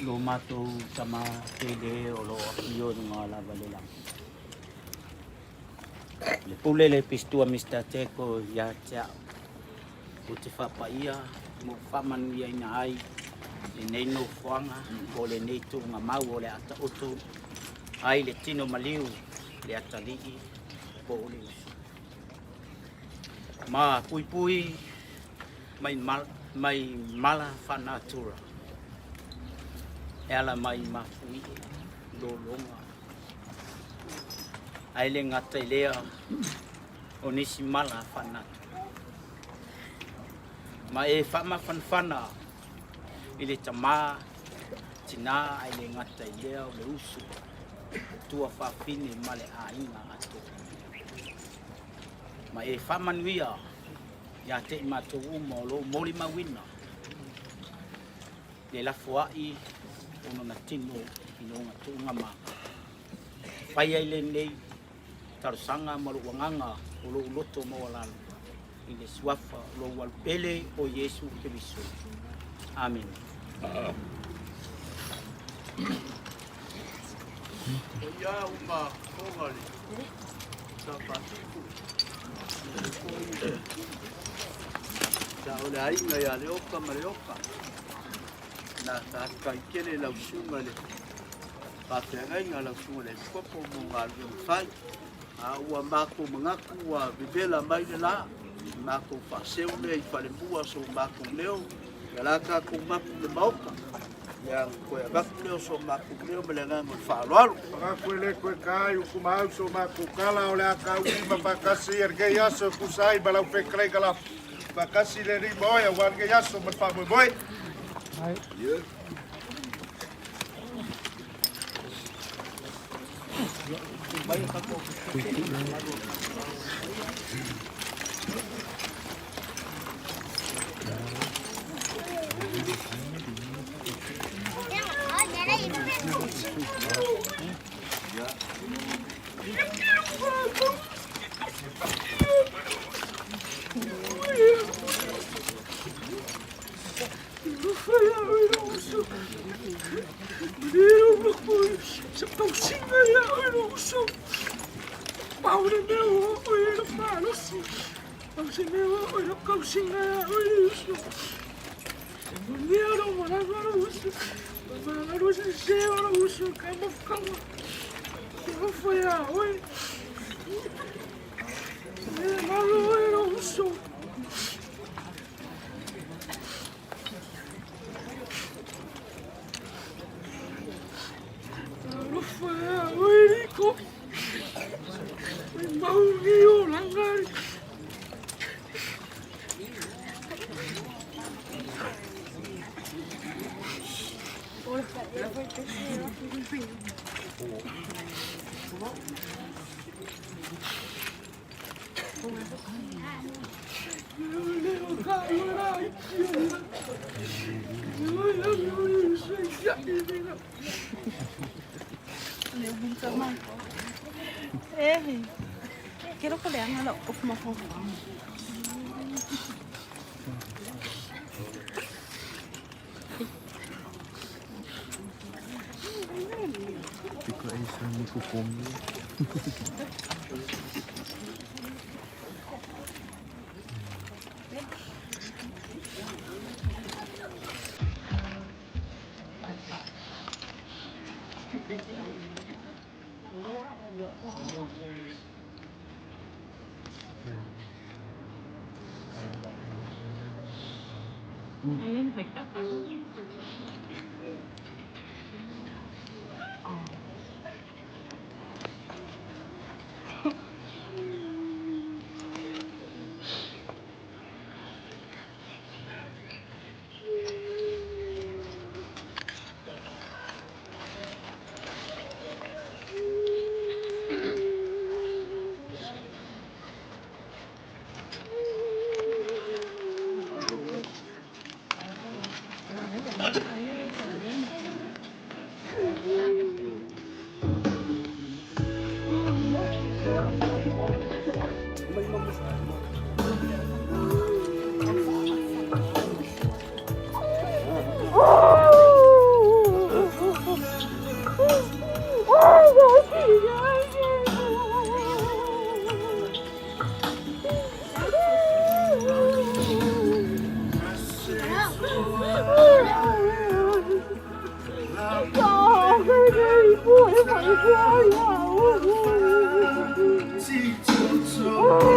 Lo matou sama tele o lo akio nga lava le lang. Le pule le pistua Mr. Teko ya tia. Uti whapa ia, mo whamanu ia ina ai. Le nei no whanga, o le nei tu ngā mau o le ata utu. Ai le tino maliu, le ata lii, po o le usu. Ma pui pui, mai mala whanatura. E ala mai mafui, lo longa. Ai le ngata lea, o nisi mala whanatu. Ma e whama whanwhana, i le tamā, tina ai le ngata lea o le usu. Tua whawhine ma le ainga ato. Ma e whamanuia, ia te i mato uma o lo mori mawina. Le lafuai, ono na tino i nonga tuunga ma. Pai ai le nei, tarusanga ma lo wanganga o lo uloto ma walalo. I le suafa lo walpele o Yesu Kiriso. Amen. Ia uma kongari, sa patiku. Sa ole ainga ia leoka ma leoka. Na ta kai kele lau sunga le patenga lau sunga le kopo mo ngalu fai a ua mako mangaku ua bibela mai le la mako paseu le i fale bua so mako leo ya la ka ko mapu le mauka ya ko ya mako leo so mako leo me le ngamo faloalo Ko le ko kai ku mau so mako kala ole aka ui ma kasi erge yaso kusai balau fekre kala bakasi le ri boya warge yaso ma fa boy. Yeah. Quiero que le hagan la como Fico aí só muito fome. Si tu